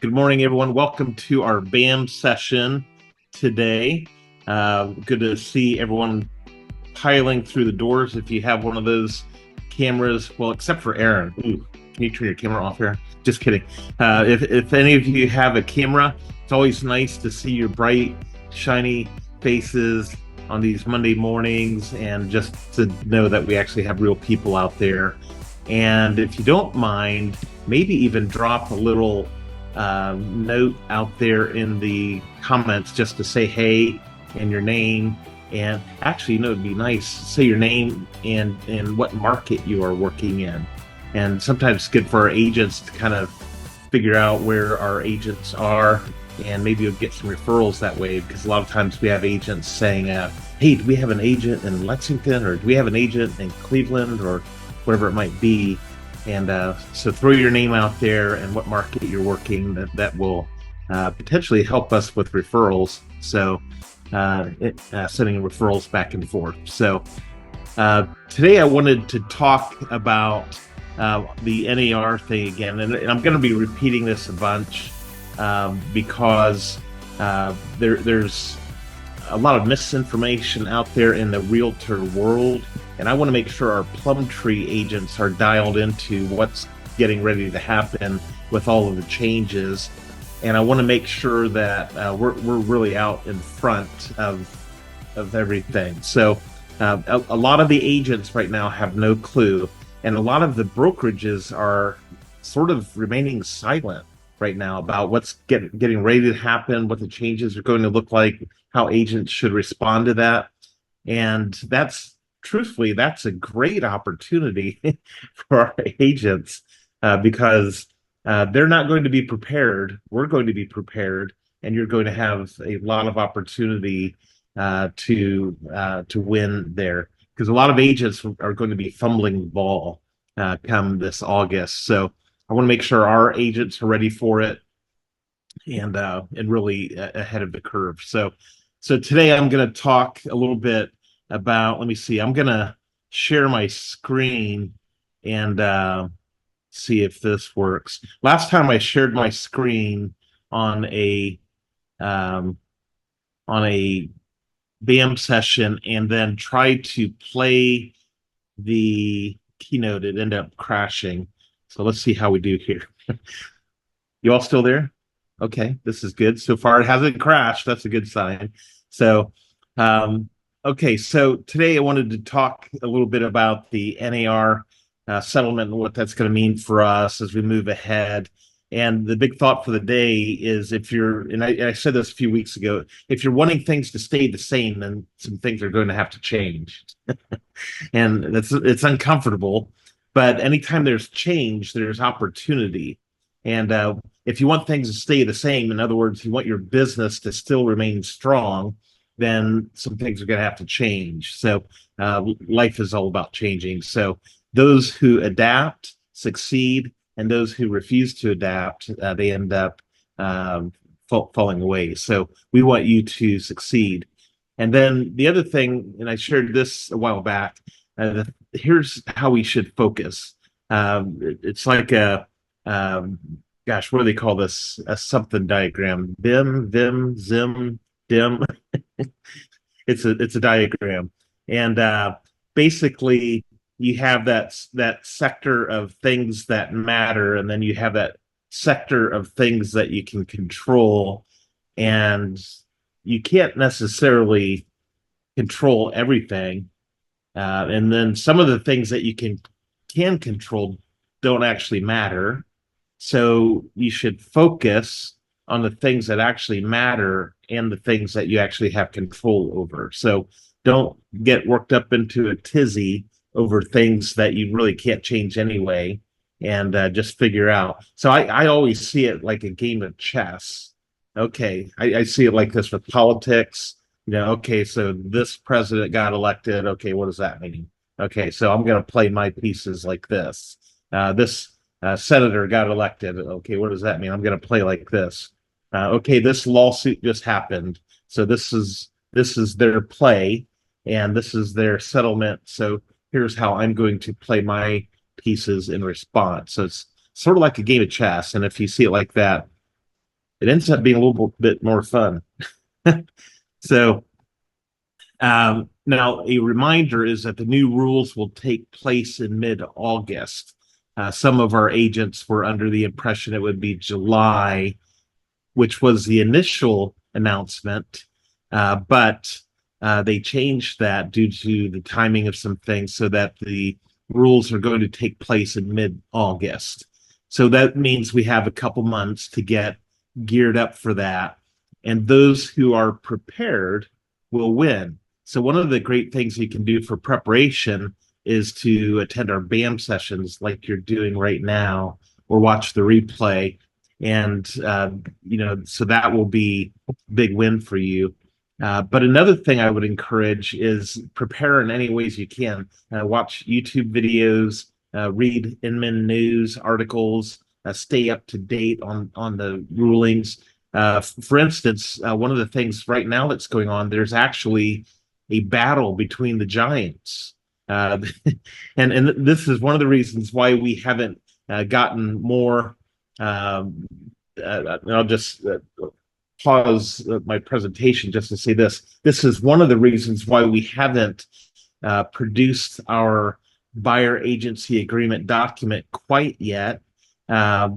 Good morning, everyone. Welcome to our BAM session today. Good to see everyone piling through the doors. If you have one of those cameras, well, except for Aaron. Ooh, can you turn your camera off here? Just kidding. If any of you have a camera, it's always nice to see your bright, shiny faces on these Monday mornings and just to know that we actually have real people out there. And if you don't mind, maybe even drop a little note out there in the comments just to say hey and your name. And actually, it'd be nice to say your name and what market you are working in. And sometimes it's good for our agents to kind of figure out where our agents are, and maybe you'll get some referrals that way, because a lot of times we have agents saying, hey, do we have an agent in Lexington, or do we have an agent in Cleveland, or whatever it might be. And so throw your name out there and what market you're working. That will potentially help us with referrals. So sending referrals back and forth. So today I wanted to talk about the NAR thing again. And I'm going to be repeating this a bunch because there's a lot of misinformation out there in the realtor world. And I want to make sure our Plum Tree agents are dialed into what's getting ready to happen with all of the changes. And I want to make sure that we're really out in front of everything. So a lot of the agents right now have no clue. And a lot of the brokerages are sort of remaining silent right now about what's getting ready to happen, what the changes are going to look like, how agents should respond to that. And truthfully, that's a great opportunity for our agents because they're not going to be prepared. We're going to be prepared, and you're going to have a lot of opportunity to win there, because a lot of agents are going to be fumbling the ball come this August. So I want to make sure our agents are ready for it and really ahead of the curve. So today I'm going to talk a little bit about, let me see, I'm going to share my screen and see if this works. Last time I shared my screen on a BAM session and then tried to play the keynote, it ended up crashing. So let's see how we do here. You all still there? Okay, this is good. So far it hasn't crashed. That's a good sign. So okay, so today I wanted to talk a little bit about the NAR settlement and what that's going to mean for us as we move ahead. And the big thought for the day is, if you're, and I said this a few weeks ago, if you're wanting things to stay the same, then some things are going to have to change. And it's uncomfortable, but anytime there's change, there's opportunity. And if you want things to stay the same, in other words, you want your business to still remain strong, then some things are going to have to change. So life is all about changing. So those who adapt succeed, and those who refuse to adapt, they end up falling away. So we want you to succeed. And then the other thing, and I shared this a while back, here's how we should focus. It's like gosh, what do they call this? A something diagram. Vim, Vim, Zim, Dim. It's a diagram. And basically you have that sector of things that matter, and then you have that sector of things that you can control. And you can't necessarily control everything. And then some of the things that you can control don't actually matter. So you should focus on the things that actually matter and the things that you actually have control over. So don't get worked up into a tizzy over things that you really can't change anyway, and just figure out. So I always see it like a game of chess. Okay, I see it like this with politics. Okay, so this president got elected. Okay, what does that mean? Okay, so I'm going to play my pieces like this. This senator got elected. Okay, what does that mean? I'm going to play like this. Okay, this lawsuit just happened. So this is their play, and this is their settlement. So here's how I'm going to play my pieces in response. So it's sort of like a game of chess. And if you see it like that, it ends up being a little bit more fun. So now a reminder is that the new rules will take place in mid-August. Some of our agents were under the impression it would be July, which was the initial announcement, but they changed that due to the timing of some things so that the rules are going to take place in mid-August. So that means we have a couple months to get geared up for that. And those who are prepared will win. So one of the great things you can do for preparation is to attend our BAM sessions like you're doing right now, or watch the replay. And, so that will be a big win for you. But another thing I would encourage is prepare in any ways you can. Watch YouTube videos, read Inman News articles, stay up to date on the rulings. For instance, one of the things right now that's going on, there's actually a battle between the giants. And this is one of the reasons why we haven't gotten more. I'll just pause my presentation just to say this. This is one of the reasons why we haven't produced our buyer agency agreement document quite yet,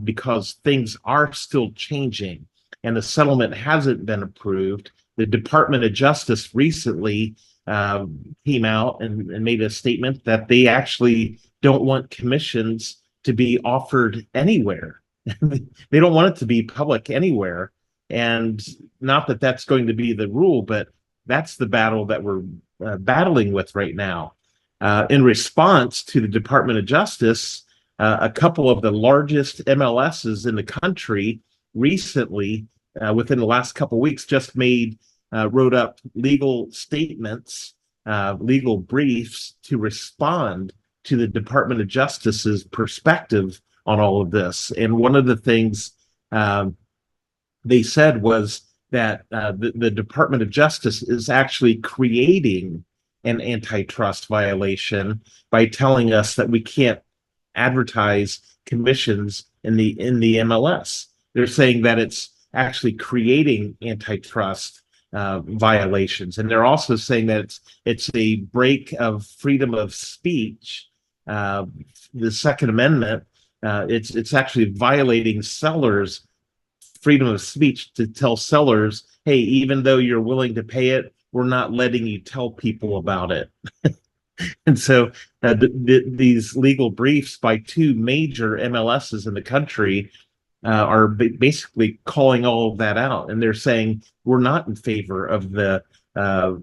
because things are still changing and the settlement hasn't been approved. The Department of Justice recently came out and made a statement that they actually don't want commissions to be offered anywhere. They don't want it to be public anywhere. And not that that's going to be the rule, but that's the battle that we're battling with right now. In response to the Department of Justice, a couple of the largest MLSs in the country recently, within the last couple of weeks, just wrote up legal statements, legal briefs to respond to the Department of Justice's perspective on all of this. And one of the things they said was that the Department of Justice is actually creating an antitrust violation by telling us that we can't advertise commissions in the MLS. They're saying that it's actually creating antitrust violations, and they're also saying that it's a break of freedom of speech. The Second Amendment, it's actually violating sellers' freedom of speech to tell sellers, hey, even though you're willing to pay it, we're not letting you tell people about it. And so these legal briefs by two major MLSs in the country are basically calling all of that out. And they're saying, we're not in favor of the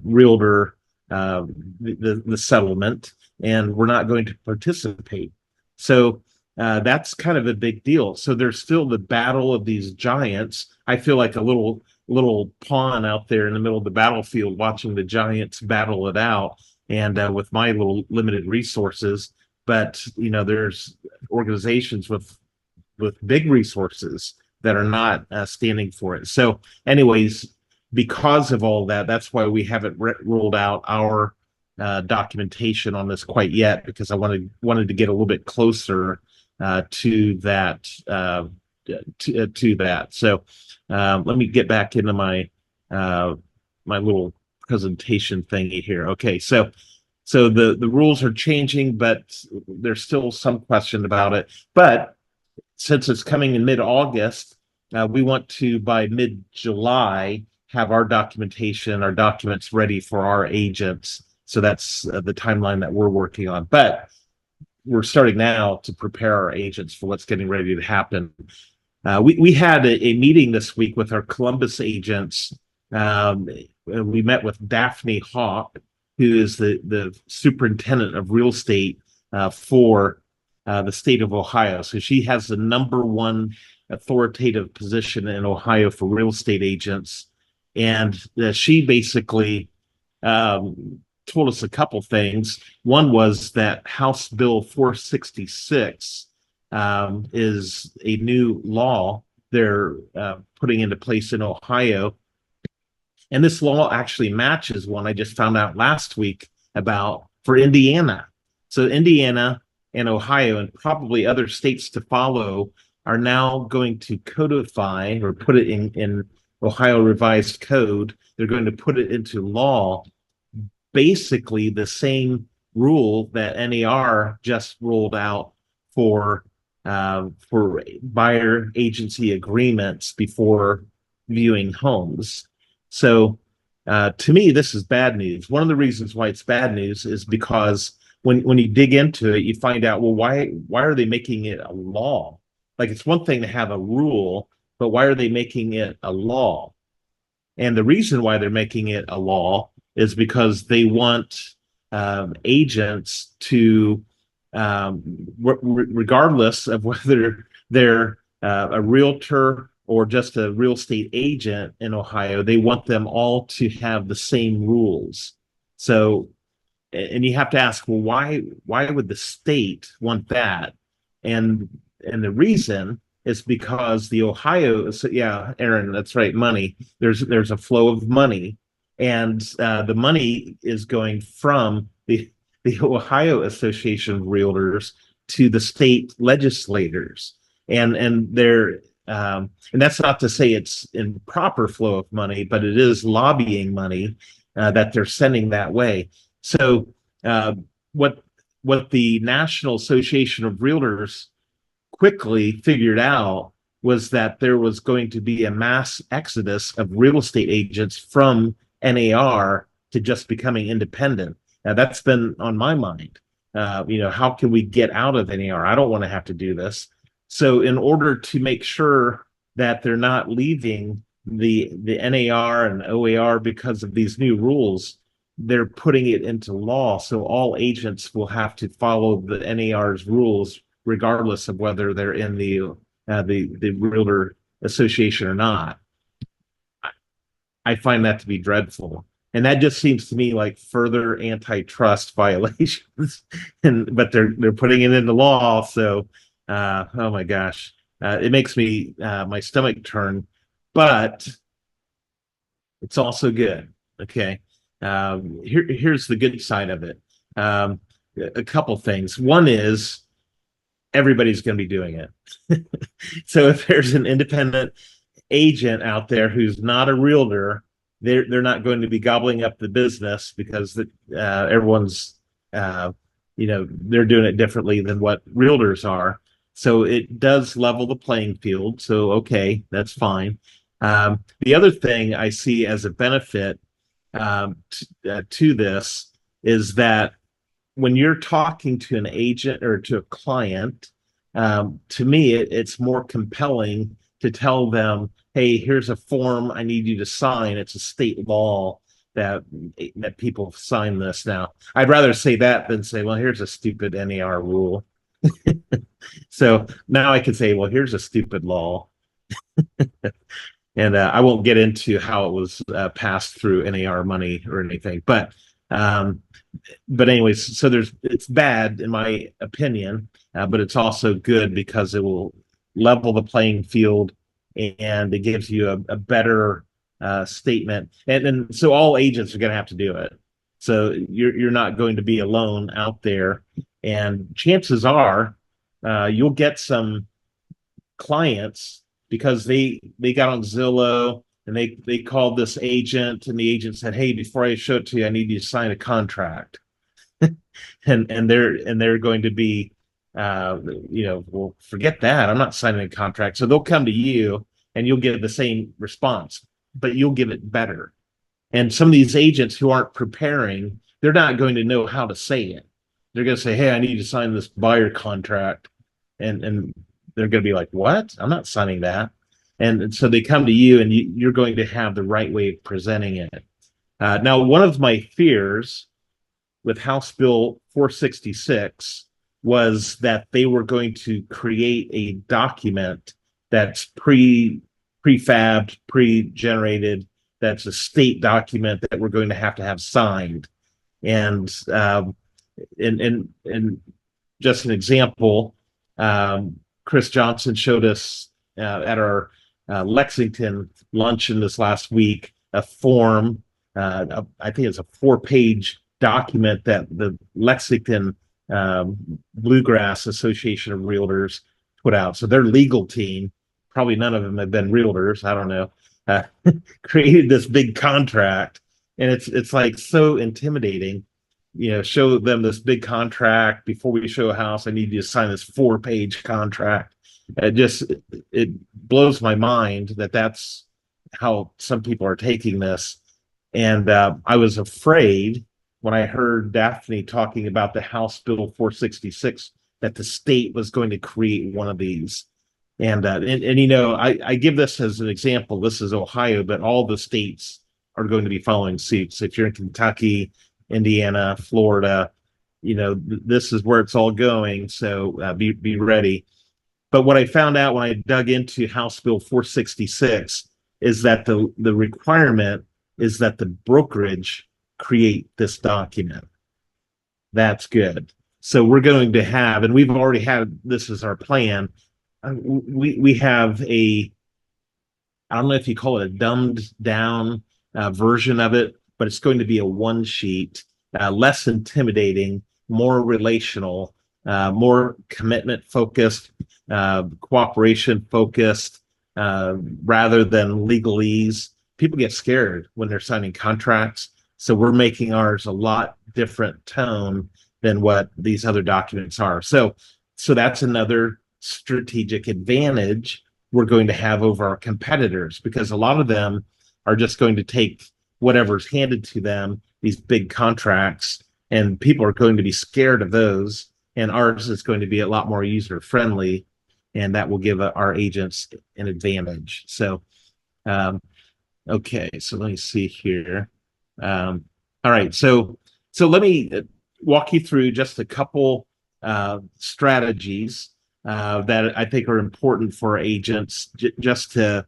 realtor, the settlement, and we're not going to participate. So that's kind of a big deal. So there's still the battle of these giants. I feel like a little pawn out there in the middle of the battlefield watching the giants battle it out, and with my little limited resources. But there's organizations with big resources that are not standing for it. So anyways, because of all that, that's why we haven't rolled out our documentation on this quite yet, because I wanted to get a little bit closer to that. To that. So let me get back into my my little presentation thingy here. Okay, so the rules are changing, but there's still some question about it. But since it's coming in mid-August, we want to, by mid-July, have our documentation, our documents ready for our agents. So that's the timeline that we're working on. But we're starting now to prepare our agents for what's getting ready to happen. We had a meeting this week with our Columbus agents. We met with Daphne Hawk, who is the superintendent of real estate for the state of Ohio. So she has the #1 authoritative position in Ohio for real estate agents. And she basically told us a couple things. One was that House Bill 466 is a new law they're putting into place in Ohio. And this law actually matches one I just found out last week about for Indiana. So Indiana and Ohio, and probably other states to follow, are now going to codify or put it in Ohio Revised Code. They're going to put it into law, basically the same rule that NAR just rolled out for buyer agency agreements before viewing homes. So to me, this is bad news. One of the reasons why it's bad news is because when you dig into it, you find out, well, why are they making it a law? Like, it's one thing to have a rule, but why are they making it a law? And the reason why they're making it a law is because they want agents to, regardless of whether they're a realtor or just a real estate agent in Ohio, they want them all to have the same rules. So, and you have to ask, well, why would the state want that? And the reason is because the Ohio, so yeah, Aaron, that's right, money. There's a flow of money, and the money is going from the Ohio Association of Realtors to the state legislators, and they're and that's not to say it's in proper flow of money, but it is lobbying money that they're sending that way. So what the National Association of Realtors quickly figured out was that there was going to be a mass exodus of real estate agents from NAR to just becoming independent. Now, that's been on my mind. How can we get out of NAR? I don't want to have to do this. So in order to make sure that they're not leaving the NAR and OAR because of these new rules, they're putting it into law. So all agents will have to follow the NAR's rules, regardless of whether they're in the Realtor Association or not. I find that to be dreadful. And that just seems to me like further antitrust violations. But they're putting it into law. So oh my gosh. It makes me my stomach turn, but it's also good. Okay. Here's the good side of it. A couple things. One is everybody's going to be doing it. So if there's an independent agent out there who's not a realtor, they're not going to be gobbling up the business because everyone's they're doing it differently than what realtors are. So it does level the playing field. So okay, that's fine. The other thing I see as a benefit to this is that when you're talking to an agent or to a client, to me, it's more compelling to tell them, hey, here's a form I need you to sign. It's a state law that people sign this now. I'd rather say that than say, well, here's a stupid NAR rule. So now I can say, well, here's a stupid law. And I won't get into how it was passed through NAR money or anything, but anyways, so it's bad in my opinion, but it's also good because it will level the playing field and it gives you a better statement. And so all agents are going to have to do it. So you're not going to be alone out there, and chances are you'll get some clients because they got on Zillow and they called this agent, and the agent said, hey, before I show it to you, I need you to sign a contract. and they're going to be well, forget that, I'm not signing a contract. So they'll come to you and you'll get the same response, but you'll give it better. And some of these agents who aren't preparing, they're not going to know how to say it. They're going to say, hey, I need to sign this buyer contract, and they're going to be like, what? I'm not signing that. And so they come to you, and you're going to have the right way of presenting it. Now, one of my fears with House Bill 466 was that they were going to create a document that's prefabbed, pre-generated, that's a state document that we're going to have signed. And just an example, Chris Johnson showed us at our Lexington luncheon this last week a form. I think it's a 4-page document that the Lexington Bluegrass Association of Realtors put out. So their legal team, probably none of them have been realtors, I don't know, uh, created this big contract, and it's like so intimidating. Show them this big contract before we show a house. I need you to sign this 4-page contract. It blows my mind that that's how some people are taking this. And I was afraid when I heard Daphne talking about the House Bill 466 that the state was going to create one of these. I give this as an example. This is Ohio, but all the states are going to be following suit. So if you're in Kentucky, Indiana, Florida, this is where it's all going. So be ready. But what I found out when I dug into House Bill 466 is that the requirement is that the brokerage create this document. That's good. So we're going to have, and we've already had this as our plan. We have I don't know if you call it a dumbed down version of it, but it's going to be a one sheet, less intimidating, more relational, more commitment focused, cooperation focused, rather than legalese. People get scared when they're signing contracts. So we're making ours a lot different tone than what these other documents are. So that's another strategic advantage we're going to have over our competitors, because a lot of them are just going to take whatever's handed to them, these big contracts, and people are going to be scared of those. And ours is going to be a lot more user friendly, and that will give our agents an advantage. So, okay, so let me see here. All right, so let me walk you through just a couple strategies that I think are important for agents just to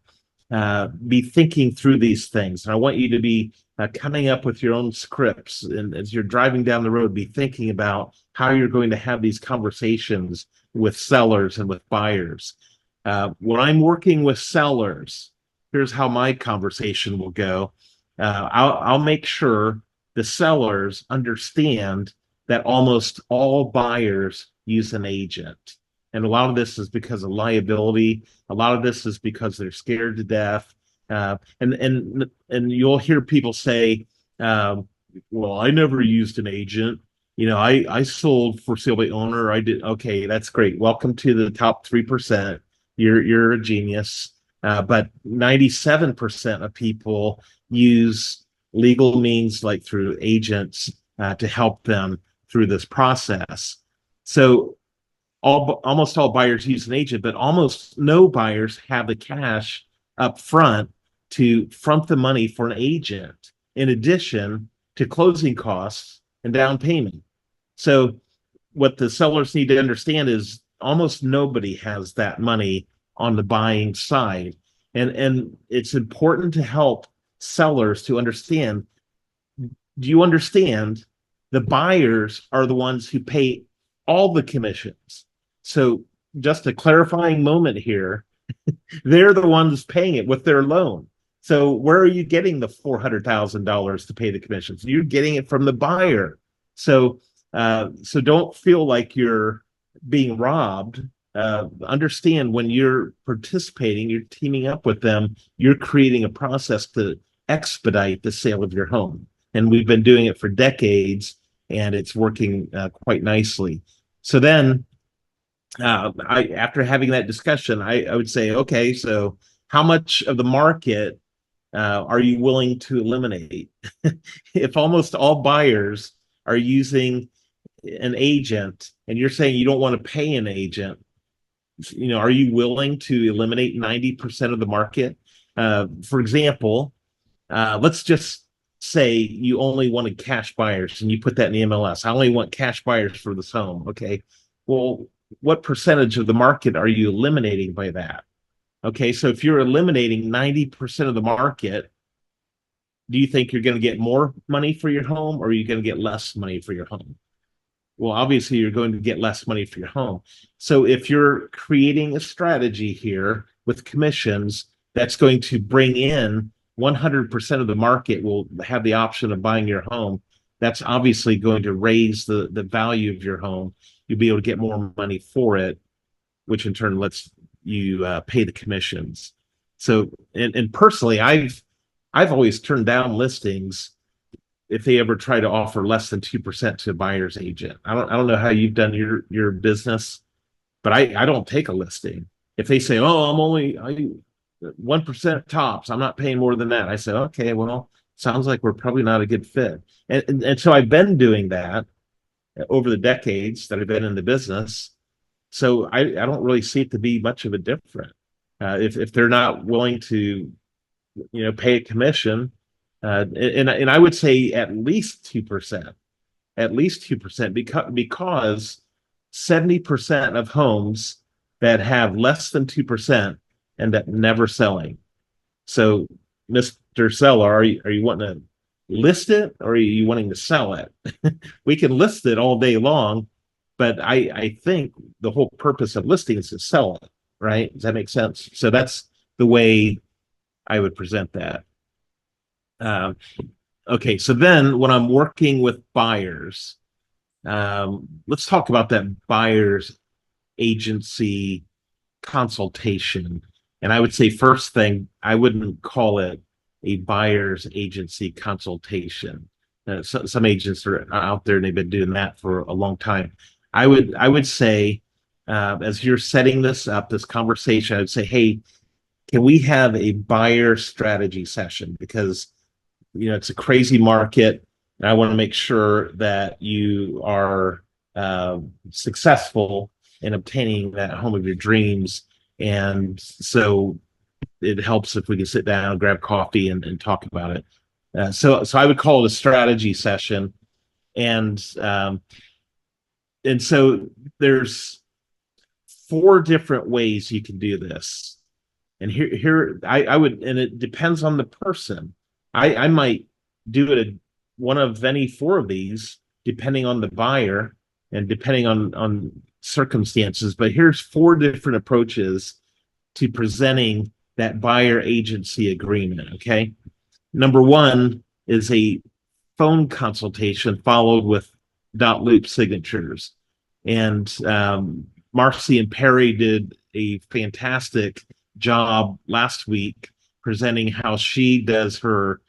be thinking through these things. And I want you to be coming up with your own scripts. And as you're driving down the road, be thinking about how you're going to have these conversations with sellers and with buyers. When I'm working with sellers, here's how my conversation will go. I'll make sure the sellers understand that almost all buyers use an agent. And a lot of this is because of liability. A lot of this is because they're scared to death. And you'll hear people say, well, I never used an agent. I sold for sale by owner. I did. Okay, that's great. Welcome to the top 3%. You're a genius. But 97% of people use legal means, like through agents, to help them through this process. So almost all buyers use an agent, but almost no buyers have the cash up front to front the money for an agent, in addition to closing costs and down payment. So what the sellers need to understand is almost nobody has that money on the buying side. And it's important to help sellers to understand, do you understand the buyers are the ones who pay all the commissions? So just a clarifying moment here, they're the ones paying it with their loan. So where are you getting the $400,000 to pay the commissions? You're getting it from the buyer. So don't feel like you're being robbed. Understand, when you're participating, you're teaming up with them, you're creating a process to expedite the sale of your home. And we've been doing it for decades, and it's working quite nicely. So then, after having that discussion, I would say, okay, so how much of the market are you willing to eliminate? If almost all buyers are using an agent, and you're saying you don't want to pay an agent, are you willing to eliminate 90% of the market? For example, let's just say you only wanted cash buyers, and you put that in the MLS. I only want cash buyers for this home. Okay, well, what percentage of the market are you eliminating by that? Okay, so if you're eliminating 90% of the market, do you think you're going to get more money for your home, or are you going to get less money for your home? Well, obviously, you're going to get less money for your home. So if you're creating a strategy here with commissions that's going to bring in 100% of the market will have the option of buying your home, that's obviously going to raise the value of your home. You'll be able to get more money for it. which in turn lets you pay the commissions. So, and personally, I've always turned down listings if they ever try to offer less than 2% to a buyer's agent. I don't know how you've done your business, but I don't take a listing. If they say, "Oh, I 1% tops, I'm not paying more than that," I said, "Okay, well, sounds like we're probably not a good fit." And so I've been doing that over the decades that I've been in the business. So I don't really see it to be much of a difference. If they're not willing to, pay a commission, and I would say at least 2%, because 70% of homes that have less than 2% end up never selling. So, Mr. Seller, are you wanting to list it, or are you wanting to sell it? We can list it all day long, but I think the whole purpose of listing is to sell it, right? Does that make sense? So that's the way I would present that. Um, okay, so then when I'm working with buyers, let's talk about that buyer's agency consultation. And I would say, first thing, I wouldn't call it a buyer's agency consultation. Some agents are out there and they've been doing that for a long time. I would say, as you're setting this up, this conversation, I would say, hey, can we have a buyer strategy session? Because it's a crazy market, and I want to make sure that you are successful in obtaining that home of your dreams. And so it helps if we can sit down, grab coffee, and talk about it. So I would call it a strategy session, and so there's 4 different ways you can do this. And here I would, and it depends on the person. I might do it one of any 4 of these, depending on the buyer and depending on circumstances. But here's 4 different approaches to presenting that buyer agency agreement. Okay. Number 1 is a phone consultation followed with dot loop signatures. And Marcy and Perry did a fantastic job last week presenting how she does her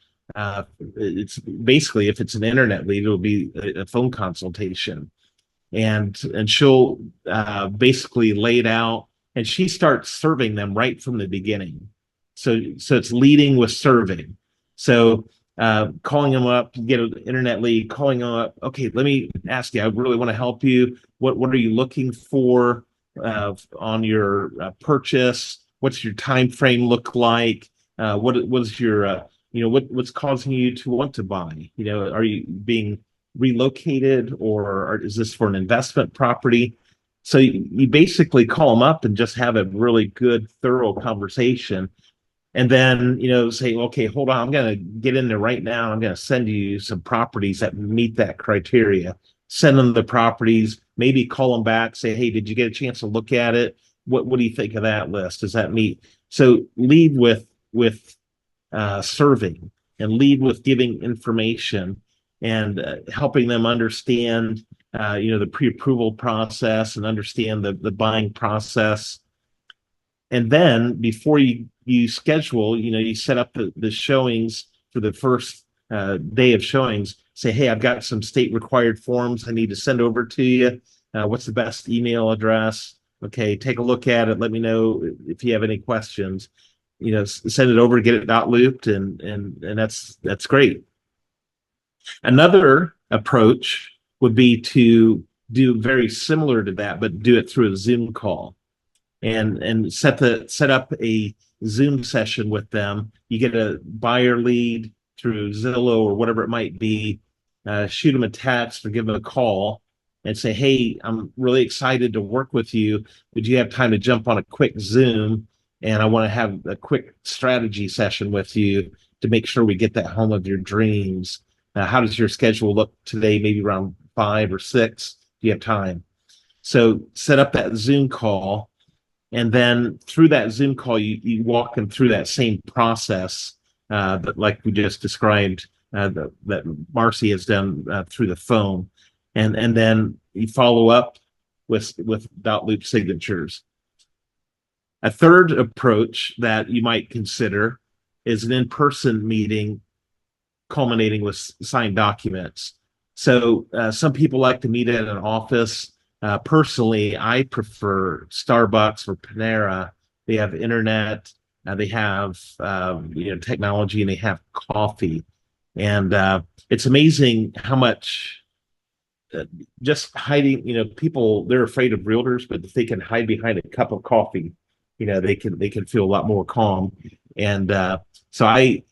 it's basically, if it's an internet lead, it'll be a phone consultation, and she'll basically lay it out, and she starts serving them right from the beginning. So it's leading with serving. So calling them up, get an internet lead, calling them up. Okay, let me ask you, I really want to help you. What are you looking for on your purchase? What's your time frame look like? What's your what's causing you to want to buy? Are you being relocated, or is this for an investment property? So you basically call them up and just have a really good, thorough conversation. And then, say, okay, hold on, I'm going to get in there right now. I'm going to send you some properties that meet that criteria. Send them the properties, maybe call them back, say, hey, did you get a chance to look at it? What do you think of that list? Does that meet? So lead with serving, and lead with giving information, and helping them understand the pre-approval process and understand the buying process. And then before you schedule, you set up the showings for the first day of showings. Say, hey, I've got some state required forms I need to send over to you. What's the best email address? Okay, take a look at it. Let me know if you have any questions. Send it over, get it dot looped, and that's great. Another approach would be to do very similar to that, but do it through a Zoom call, and set up a Zoom session with them. You get a buyer lead through Zillow or whatever it might be. Shoot them a text or give them a call and say, hey, I'm really excited to work with you. Would you have time to jump on a quick Zoom? And I want to have a quick strategy session with you to make sure we get that home of your dreams. How does your schedule look today? Maybe around 5 or 6. Do you have time? So set up that Zoom call. And then through that Zoom call, you walk them through that same process that, like we just described, that Marcy has done through the phone. And then you follow up with dot loop signatures. A third approach that you might consider is an in-person meeting culminating with signed documents. So some people like to meet at an office. Personally, I prefer Starbucks or Panera. They have internet, they have technology, and they have coffee. And it's amazing how much just hiding, people, they're afraid of realtors, but if they can hide behind a cup of coffee, they can feel a lot more calm. And so I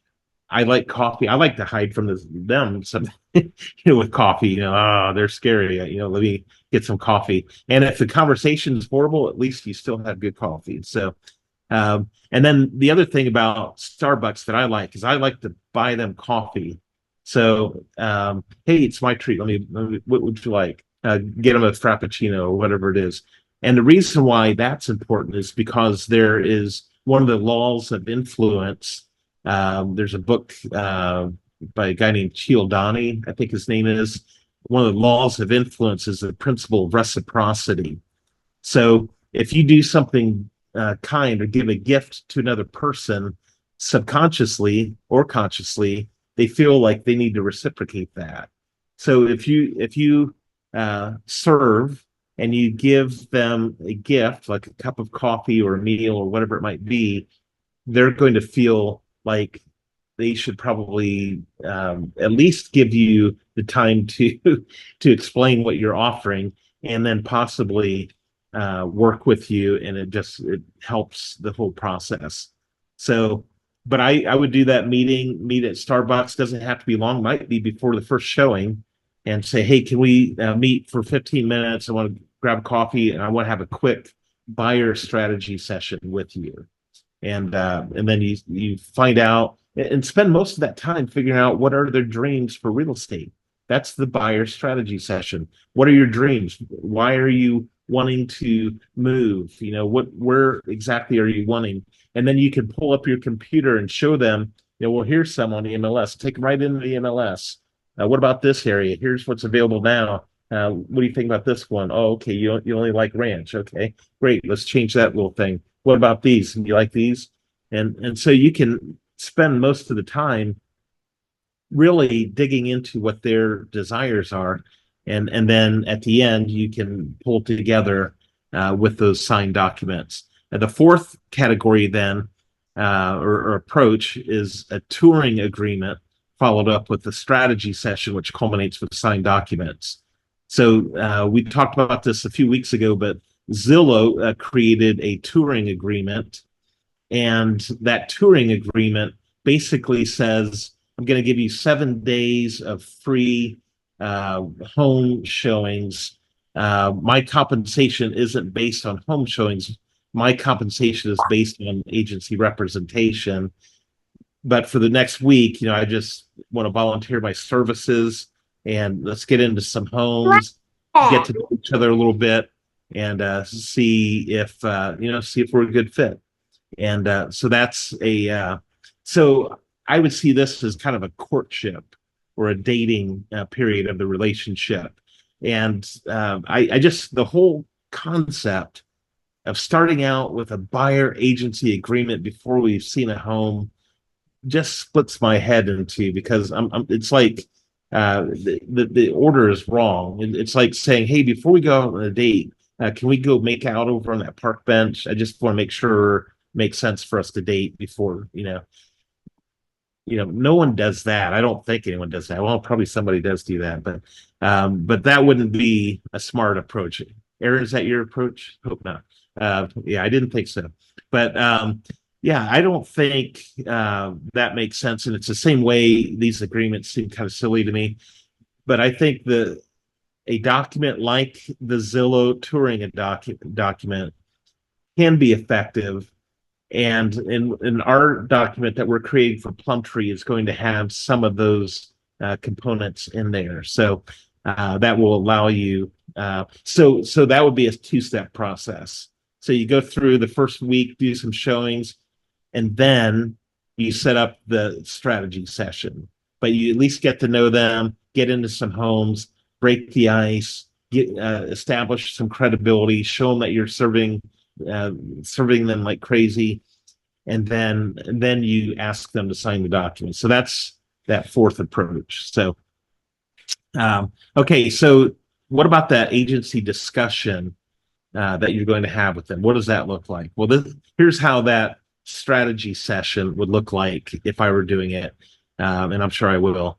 like coffee. I like to hide from them some, with coffee. Oh, they're scary. Let me get some coffee. And if the conversation is horrible, at least you still have good coffee. So, and then the other thing about Starbucks that I like is I like to buy them coffee. So, hey, it's my treat. What would you like? Get them a Frappuccino or whatever it is. And the reason why that's important is because there is one of the laws of influence. There's a book by a guy named Cialdini, I think his name is. One of the laws of influence is the principle of reciprocity. So if you do something kind or give a gift to another person, subconsciously or consciously, they feel like they need to reciprocate that. So if you serve and you give them a gift, like a cup of coffee or a meal or whatever it might be, they're going to feel like they should probably at least give you the time to to explain what you're offering, and then possibly work with you, and it helps the whole process. So, but I would do that meet at Starbucks. Doesn't have to be long. Might be before the first showing, and say, hey, can we meet for 15 minutes? I want to grab coffee, and I want to have a quick buyer strategy session with you. And then you find out and spend most of that time figuring out what are their dreams for real estate. That's the buyer strategy session. What are your dreams? Why are you wanting to move? Where exactly are you wanting? And then you can pull up your computer and show them, well, here's some on the MLS. Take them right into the MLS. What about this area? Here's what's available now. What do you think about this one? Oh, okay, you only like ranch. Okay, great. Let's change that little thing. What about these? Do you like these? And so you can spend most of the time really digging into what their desires are, and then at the end you can pull together with those signed documents. And the fourth category then or approach is a touring agreement followed up with a strategy session, which culminates with signed documents. So we talked about this a few weeks ago, but Zillow created a touring agreement, and that touring agreement basically says, I'm going to give you 7 days of free home showings. My compensation isn't based on home showings. My compensation is based on agency representation. But for the next week, I just want to volunteer my services, and let's get into some homes, get to know each other a little bit, and see if we're a good fit. And so I would see this as kind of a courtship or a dating period of the relationship. And the whole concept of starting out with a buyer agency agreement before we've seen a home just splits my head in two, because it's like the order is wrong. It's like saying, hey, before we go out on a date, can we go make out over on that park bench? I just want to make sure it makes sense for us to date before, no one does that. I don't think anyone does that. Well, probably somebody does do that, but that wouldn't be a smart approach. Aaron, is that your approach? Hope not. Yeah, I didn't think so. But yeah, I don't think that makes sense. And it's the same way these agreements seem kind of silly to me. But I think a document like the Zillow touring document can be effective. And in our document that we're creating for Plum Tree is going to have some of those components in there. So that will allow you. So that would be a two-step process. So you go through the first week, do some showings, and then you set up the strategy session. But you at least get to know them, get into some homes, break the ice, establish some credibility, show them that you're serving serving them like crazy, and then you ask them to sign the document. So that's that fourth approach. So okay, so what about that agency discussion that you're going to have with them? What does that look like? Well, here's how that strategy session would look like if I were doing it, and I'm sure I will.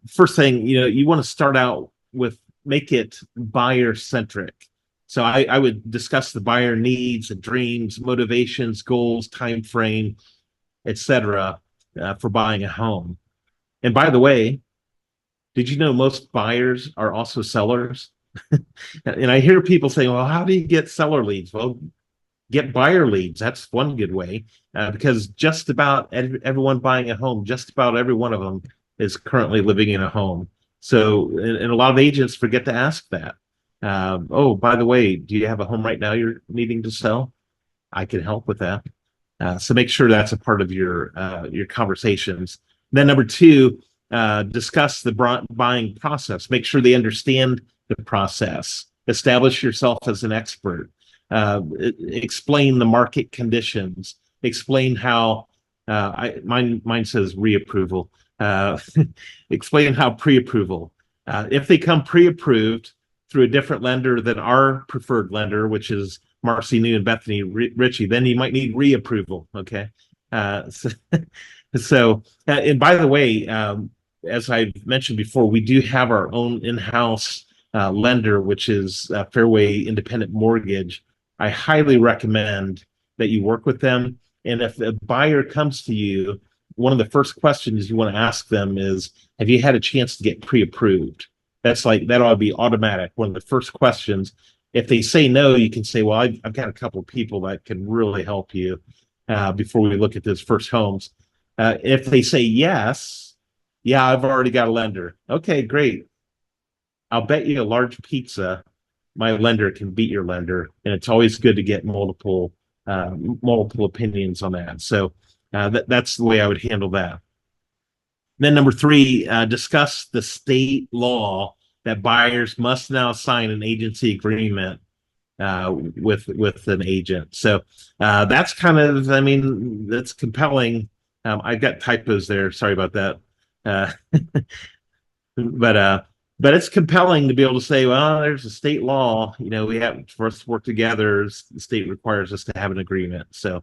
First thing, you want to start out with make it buyer centric. So I would discuss the buyer needs and dreams, motivations, goals, time frame, etc., for buying a home. And by the way, did you know most buyers are also sellers? And I hear people saying, well, how do you get seller leads? Well, get buyer leads. That's one good way, because just about everyone buying a home, just about every one of them is currently living in a home. So, and a lot of agents forget to ask that. Oh, by the way, do you have a home right now you're needing to sell? I can help with that. So make sure that's a part of your conversations. Then number two, discuss the buying process. Make sure they understand the process. Establish yourself as an expert. Explain the market conditions. Explain how mine says reapproval. Explain how pre-approval. If they come pre-approved through a different lender than our preferred lender, which is Marcy New and Bethany Ritchie, then you might need reapproval. Okay. And by the way, as I mentioned before, we do have our own in-house lender, which is Fairway Independent Mortgage. I highly recommend that you work with them. And if a buyer comes to you, one of the first questions you want to ask them is, have you had a chance to get pre-approved? That ought to be automatic. One of the first questions. If they say no, you can say, well, I've got a couple of people that can really help you before we look at those first homes. If they say yes, yeah, I've already got a lender. Okay, great. I'll bet you a large pizza my lender can beat your lender, and it's always good to get multiple opinions on that. So that's the way I would handle that. Then number three, discuss the state law that buyers must now sign an agency agreement with an agent. So that's kind of, I mean, that's compelling. I've got typos there. Sorry about that. Uh, but it's compelling to be able to say, well, there's a state law. We have for us to work together. The state requires us to have an agreement. So,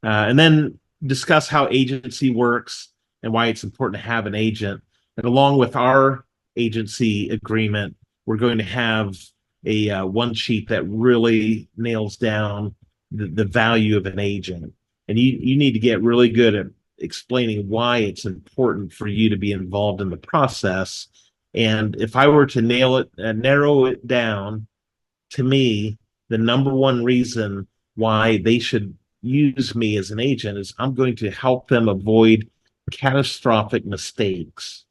and then discuss how agency works and why it's important to have an agent. And along with our agency agreement, we're going to have a one sheet that really nails down the value of an agent. And you need to get really good at explaining why it's important for you to be involved in the process. And if I were to narrow it down, to me, the number one reason why they should use me as an agent is I'm going to help them avoid catastrophic mistakes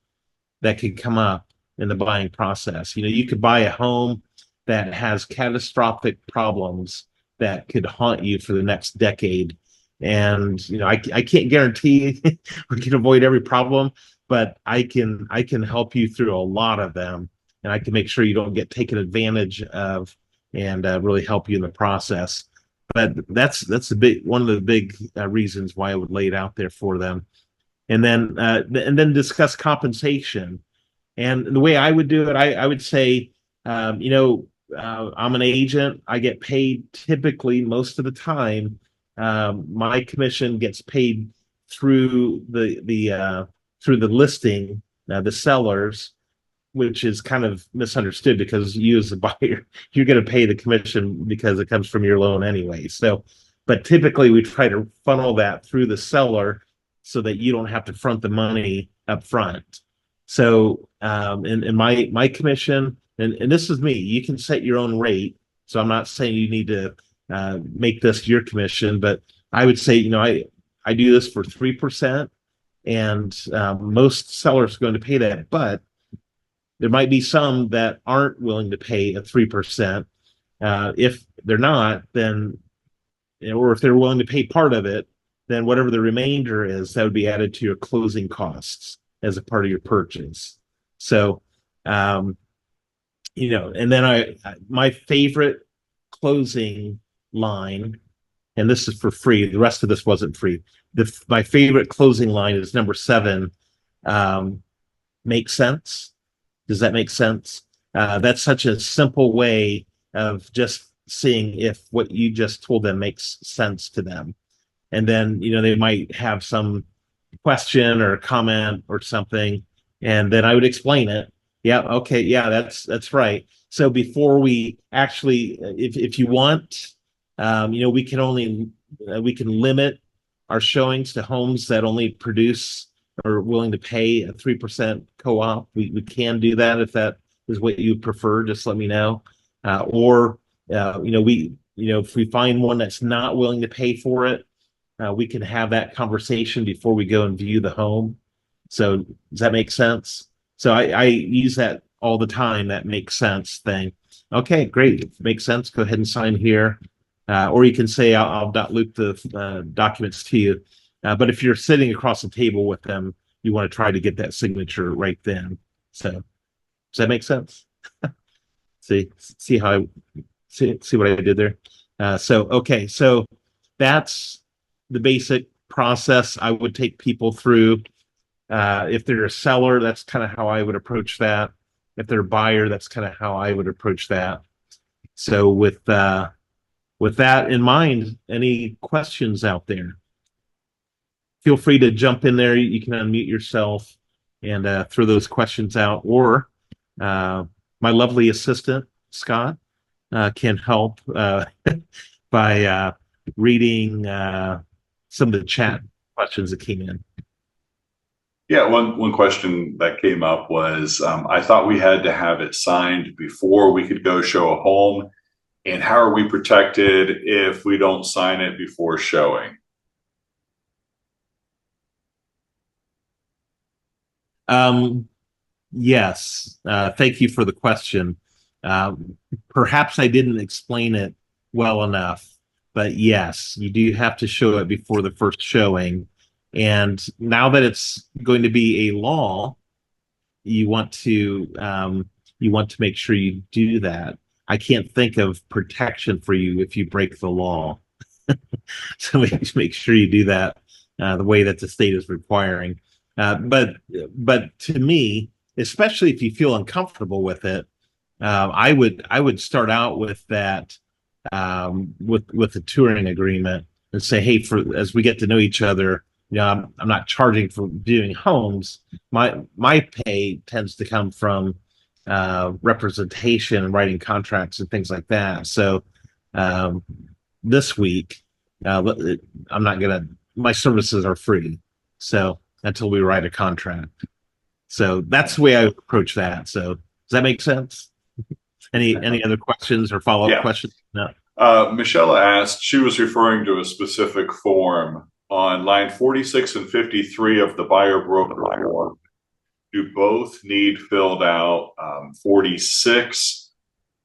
that could come up in the buying process. You could buy a home that has catastrophic problems that could haunt you for the next decade. And I can't guarantee we can avoid every problem, but I can help you through a lot of them, and I can make sure you don't get taken advantage of, and really help you in the process. But that's one of the big reasons why I would lay it out there for them. And then discuss compensation. And the way I would do it, I would say, I'm an agent. I get paid typically most of the time. My commission gets paid through the listing, the sellers, which is kind of misunderstood because you as a buyer, you're going to pay the commission because it comes from your loan anyway. So, but typically we try to funnel that through the seller so that you don't have to front the money up front. So, in my commission, and this is me, you can set your own rate. So I'm not saying you need to make this your commission, but I would say, I do this for 3%, and most sellers are going to pay that, but there might be some that aren't willing to pay a 3%. If they're not, then, or if they're willing to pay part of it, then whatever the remainder is, that would be added to your closing costs as a part of your purchase. So, and then my favorite closing line, and this is for free. The rest of this wasn't free. My favorite closing line is number 7. Make sense? Does that make sense? That's such a simple way of just seeing if what you just told them makes sense to them. And then, they might have some question or comment or something, and then I would explain it. Yeah, okay, yeah, that's right. So before we actually, if you want, we can limit our showings to homes that only produce or willing to pay a 3% co-op. We can do that if that is what you prefer. Just let me know. Or if we find one that's not willing to pay for it, we can have that conversation before we go and view the home. So does that make sense? So I use that all the time, that makes sense thing. Okay, great. If it makes sense, go ahead and sign here. Or you can say, I'll loop the documents to you. But if you're sitting across the table with them, you want to try to get that signature right then. So does that make sense? see how see what I did there? Okay, so that's the basic process I would take people through. If they're a seller, that's kind of how I would approach that. If they're a buyer, that's kind of how I would approach that. So with that in mind, any questions out there? Feel free to jump in there. You can unmute yourself and throw those questions out. Or my lovely assistant, Scott, can help by reading some of the chat questions that came in. Yeah, one question that came up was, I thought we had to have it signed before we could go show a home. And how are we protected if we don't sign it before showing? Yes, thank you for the question. Perhaps I didn't explain it well enough, but yes, you do have to show it before the first showing. And now that it's going to be a law, you want to make sure you do that. I can't think of protection for you if you break the law. So make sure you do that the way that the state is requiring. But to me, especially if you feel uncomfortable with it, I would start out with that with the touring agreement and say, hey, as we get to know each other, I'm not charging for viewing homes. My pay tends to come from representation and writing contracts and things like that. So this week, my services are free. So until we write a contract. So that's the way I approach that. So does that make sense? Any other questions or follow-up questions? No. Michelle asked, she was referring to a specific form on line 46 and 53 of the buyer broker form. Do both need filled out? 46,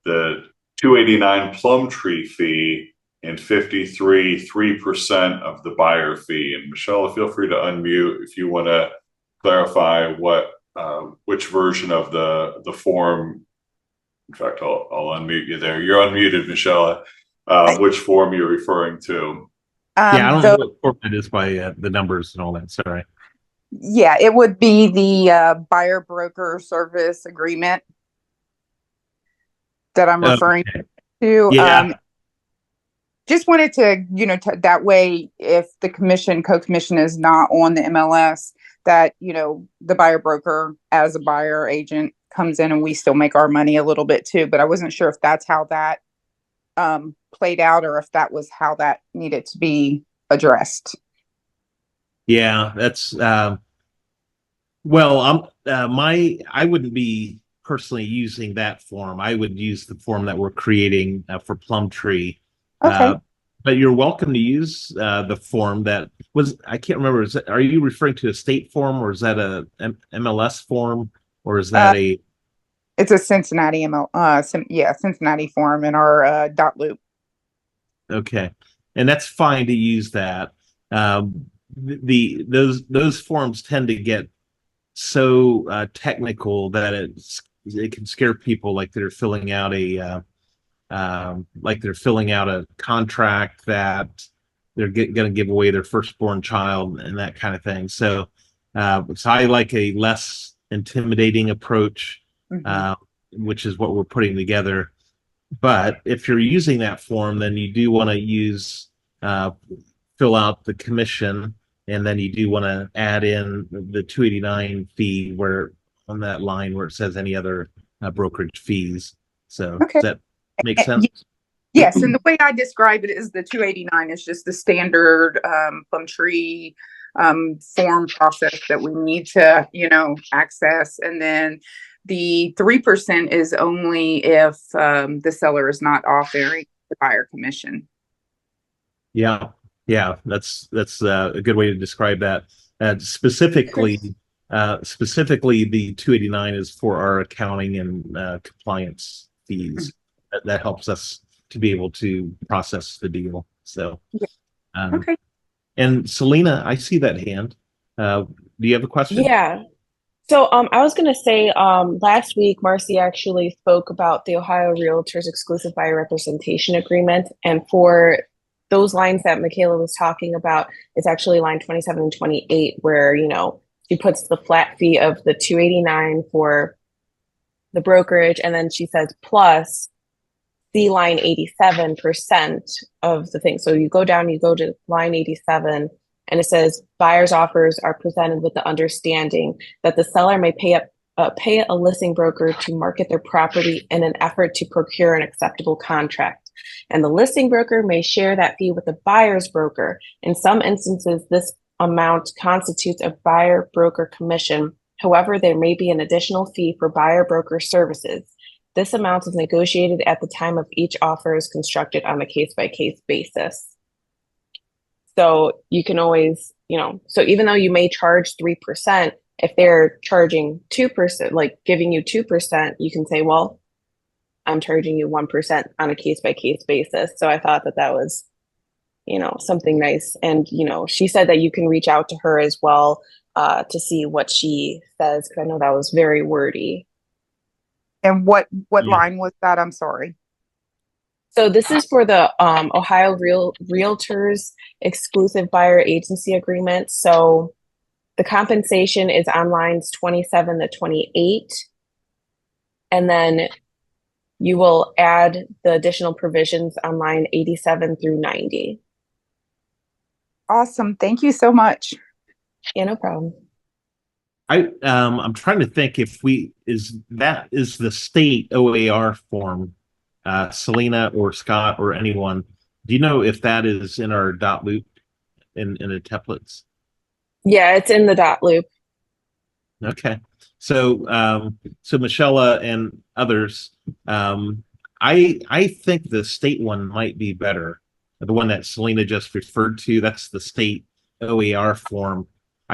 the 289 Plum Tree fee, and 53, 3% of the buyer fee. And Michelle, feel free to unmute if you want to clarify which version of the form. In fact, I'll unmute you there. You're unmuted, Michelle. Which form you're referring to? Yeah, I don't know what form it is by the numbers and all that. Sorry. Yeah, it would be the buyer broker service agreement that I'm referring to. Yeah. Just wanted to, that way, if the co-commission is not on the MLS, that, the buyer broker as a buyer agent comes in and we still make our money a little bit too. But I wasn't sure if that's how that played out or if that was how that needed to be addressed. Yeah, that's well, I wouldn't be personally using that form. I would use the form that we're creating for Plum Tree. Okay. But you're welcome to use the form that was, I can't remember, are you referring to a state form or is that a MLS form or is that it's a Cincinnati Cincinnati form in our dot loop. Okay. And that's fine to use that. Those forms tend to get so technical that it can scare people like they're filling out a like they're filling out a contract that they're going to give away their firstborn child and that kind of thing. So, so I like a less intimidating approach, Mhm. which is what we're putting together. But if you're using that form, then you do want to use uh, fill out the commission, and then you do want to add in the 289 fee where on that line where it says any other brokerage fees. So Okay. does that make Eh, sense? Yes, and the way I describe it is the 289 is just the standard Plum Tree form process that we need to, access. And then the 3% is only if the seller is not offering the buyer commission. Yeah, yeah, that's a good way to describe that. Specifically, specifically, the 289 is for our accounting and compliance fees. That helps us to be able to process the deal. So, Yeah. um, Okay. and Selena, I see that hand. Do you have a question? Yeah. So I was going to say last week, Marcy actually spoke about the Ohio Realtors Exclusive Buyer Representation Agreement. And for those lines that Michaela was talking about, it's actually line 27 and 28, where, she puts the flat fee of the 289 for the brokerage. And then she says, plus the line 87% of the thing. So you go down, you go to line 87, and it says buyer's offers are presented with the understanding that the seller may pay a listing broker to market their property in an effort to procure an acceptable contract. And the listing broker may share that fee with the buyer's broker. In some instances, this amount constitutes a buyer broker commission. However, there may be an additional fee for buyer broker services. This amount is negotiated at the time of each offer is constructed on a case-by-case basis. So you can always, so even though you may charge 3%, if they're charging 2%, like giving you 2%, you can say, well, I'm charging you 1% on a case-by-case basis. So I thought that was, something nice. And, she said that you can reach out to her as well to see what she says, because I know that was very wordy. And what Yeah. line was that? I'm sorry. So this is for the Ohio Realtors Exclusive Buyer Agency Agreement. So the compensation is on lines 27 to 28. And then you will add the additional provisions on line 87 through 90. Awesome. Thank you so much. Yeah, no problem. I'm trying to think if is the state OAR form, Selena or Scott or anyone. Do you know if that is in our dot loop in the templates? Yeah, it's in the dot loop. Okay. So so Michelle and others, I think the state one might be better. The one that Selena just referred to, that's the state OAR form.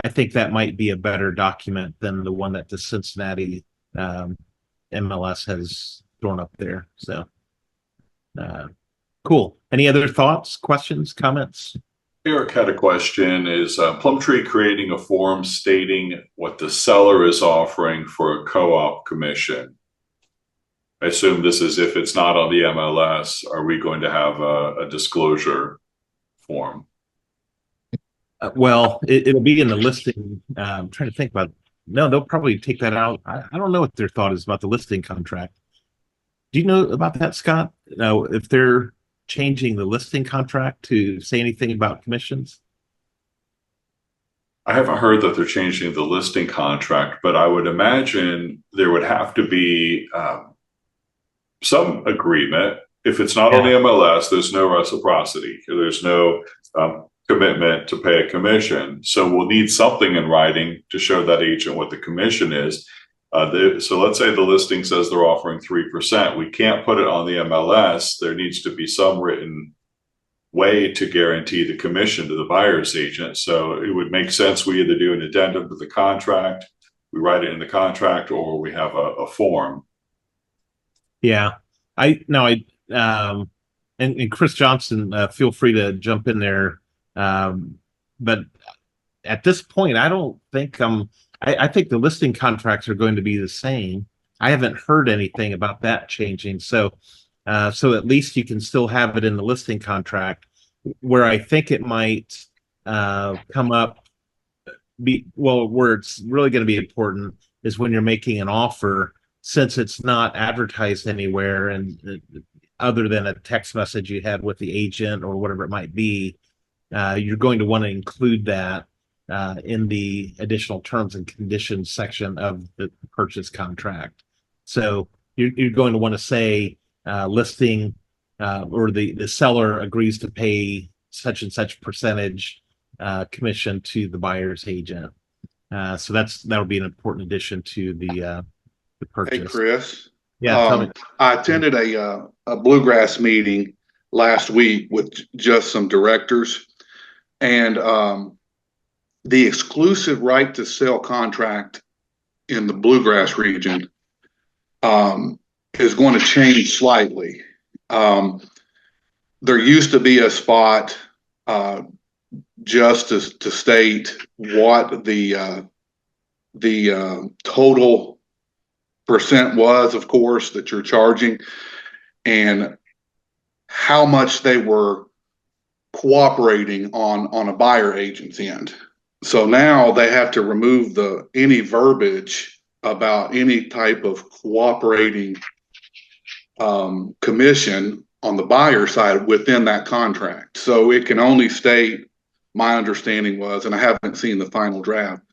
I think that might be a better document than the one that the Cincinnati MLS has thrown up there. So cool. Any other thoughts, questions, comments? Eric had a question. Is Plum Tree creating a form stating what the seller is offering for a co-op commission? I assume this is if it's not on the MLS, are we going to have a disclosure form? Well, it'll be in the listing. I'm trying to think about. No, they'll probably take that out. I don't know what their thought is about the listing contract. Do you know about that, Scott? If they're changing the listing contract to say anything about commissions? I haven't heard that they're changing the listing contract, but I would imagine there would have to be some agreement. If it's not on the MLS, there's no reciprocity. There's no commitment to pay a commission. So we'll need something in writing to show that agent what the commission is. So let's say the listing says they're offering 3%. We can't put it on the MLS. There needs to be some written way to guarantee the commission to the buyer's agent. So it would make sense we either do an addendum to the contract, we write it in the contract, or we have a form. Yeah, and Chris Johnson, feel free to jump in there. But at this point, I don't think I think the listing contracts are going to be the same. I haven't heard anything about that changing. So So at least you can still have it in the listing contract. Where I think it might come up, where it's really going to be important is when you're making an offer, since it's not advertised anywhere and other than a text message you had with the agent or whatever it might be, you're going to want to include that in the additional terms and conditions section of the purchase contract. So you're going to want to say listing or the seller agrees to pay such and such percentage commission to the buyer's agent. So that'll be an important addition to the purchase. Hey, Chris. Yeah, tell me. I attended a bluegrass meeting last week with just some directors, and the exclusive right to sell contract in the bluegrass region is going to change slightly. There used to be a spot just to state what the total percent was, of course, that you're charging, and how much they were cooperating on a buyer agent's end. So now they have to remove any verbiage about any type of cooperating commission on the buyer side within that contract. So it can only state, my understanding was, and I haven't seen the final draft,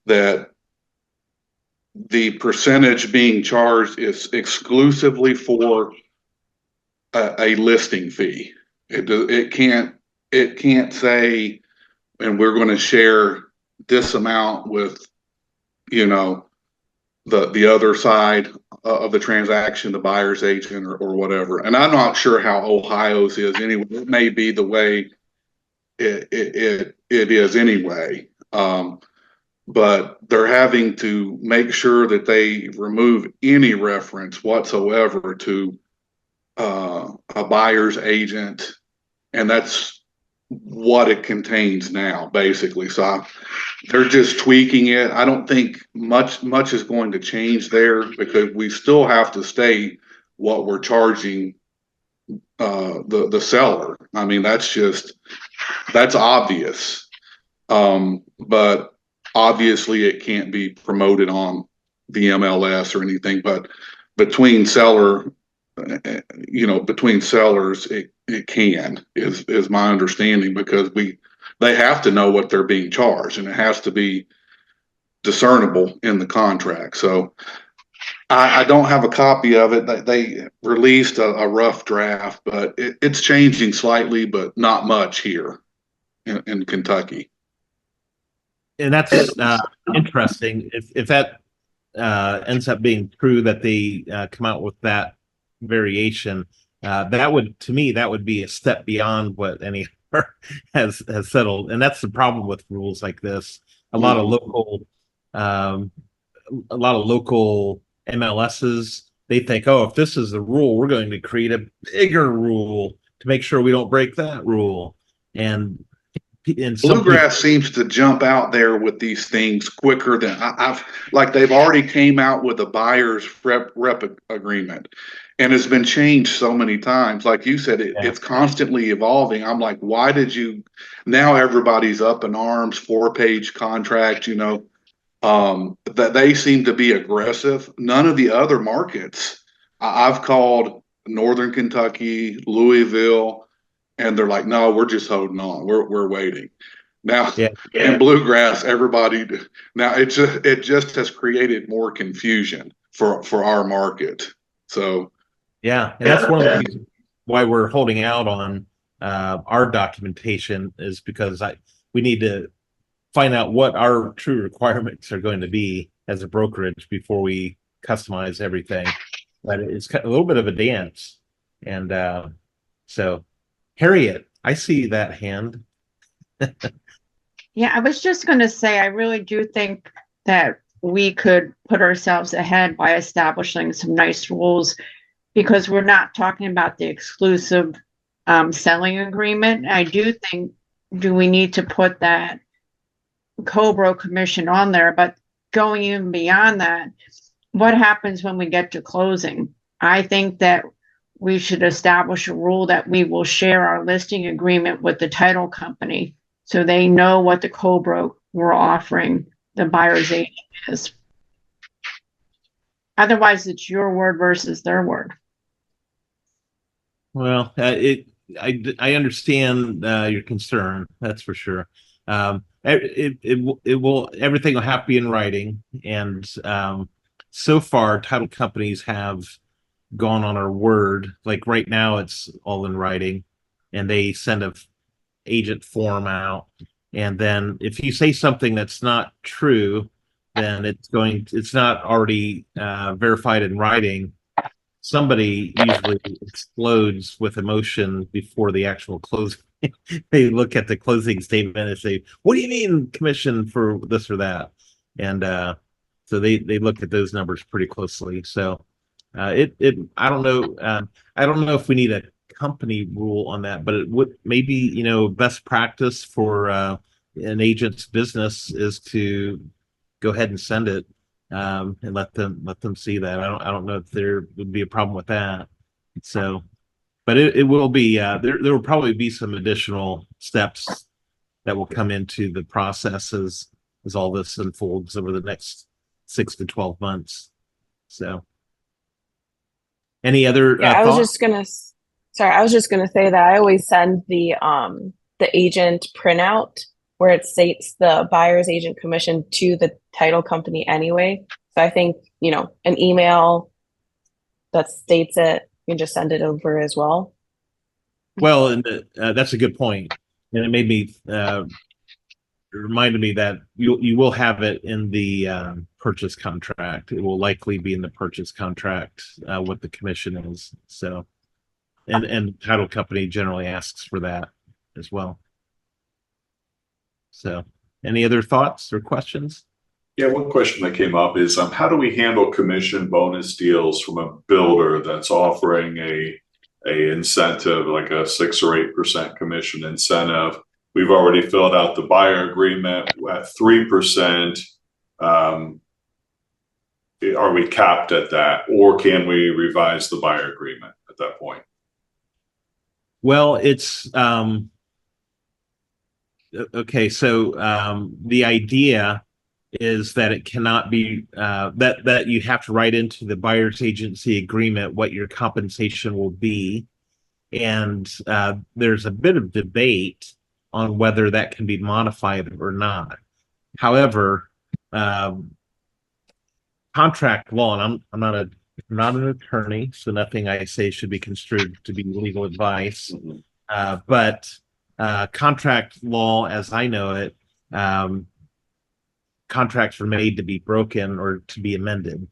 that the percentage being charged is exclusively for a listing fee. It can't say, and we're going to share this amount with, the other side of the transaction, the buyer's agent or whatever. And I'm not sure how Ohio's is anyway. It may be the way it is anyway. But they're having to make sure that they remove any reference whatsoever to a buyer's agent, and that's what it contains now, basically. So they're just tweaking it. I don't think much is going to change there, because we still have to state what we're charging the seller. I mean, that's obvious. But obviously it can't be promoted on the MLS or anything, but between sellers, it can, is my understanding, because they have to know what they're being charged, and it has to be discernible in the contract. So I don't have a copy of it. They released a rough draft, but it's changing slightly, but not much here in Kentucky. And that's interesting. If that ends up being true, that they come out with that variation, that would be a step beyond what any has settled. And that's the problem with rules like this. A lot of local MLSs, they think, oh, if this is the rule, we're going to create a bigger rule to make sure we don't break that rule. And Bluegrass seems to jump out there with these things quicker than they've already came out with a buyer's rep agreement, and it's been changed so many times. Like you said, it's constantly evolving. I'm like, why did you? Now everybody's up in arms, 4-page contract, that they seem to be aggressive. None of the other markets, I've called Northern Kentucky, Louisville, and they're like, no, we're just holding on. We're waiting. Now, in bluegrass, now it just has created more confusion for our market. So, and that's one of the reasons why we're holding out on our documentation, is because we need to find out what our true requirements are going to be as a brokerage before we customize everything. But it's a little bit of a dance, and so. Harriet, I see that hand. Yeah, I was just going to say, I really do think that we could put ourselves ahead by establishing some nice rules, because we're not talking about the exclusive selling agreement. I do think, do we need to put that co-bro commission on there? But going even beyond that, what happens when we get to closing? I think that we should establish a rule that we will share our listing agreement with the title company so they know what the co-broke we're offering the buyer's agent is. Otherwise, it's your word versus their word. Well, I understand your concern. That's for sure. It will everything will have to be in writing, and so far, title companies have gone on our word. Like right now, it's all in writing, and they send a agent form out, and then if you say something that's not true, then it's not already verified in writing. Somebody usually explodes with emotion before the actual closing. They look at the closing statement and say, "What do you mean commission for this or that?" And so they look at those numbers pretty closely. So I don't know. I don't know if we need a company rule on that, but it would maybe best practice for an agent's business is to go ahead and send it. And let them see that. I don't know if there would be a problem with that. So, but it will be there will probably be some additional steps that will come into the process as all this unfolds over the next 6 to 12 months. So, any other I was thoughts? just gonna say that I always send the agent printout where it states the buyer's agent commission to the title company anyway. So I think, an email that states it, you can just send it over as well. Well, and that's a good point, and it made me reminded me that you will have it in the purchase contract. It will likely be in the purchase contract what the commission is. So, and title company generally asks for that as well. So, any other thoughts or questions? Yeah, one question that came up is how do we handle commission bonus deals from a builder that's offering a incentive like a 6 or 8% commission incentive? We've already filled out the buyer agreement at 3%. Are we capped at that, or can we revise the buyer agreement at that point? Well, it's okay. So the idea is that it cannot be that you have to write into the buyer's agency agreement what your compensation will be, and there's a bit of debate on whether that can be modified or not. However, contract law, and I'm not an attorney, so nothing I say should be construed to be legal advice. But contract law, as I know it, contracts are made to be broken or to be amended.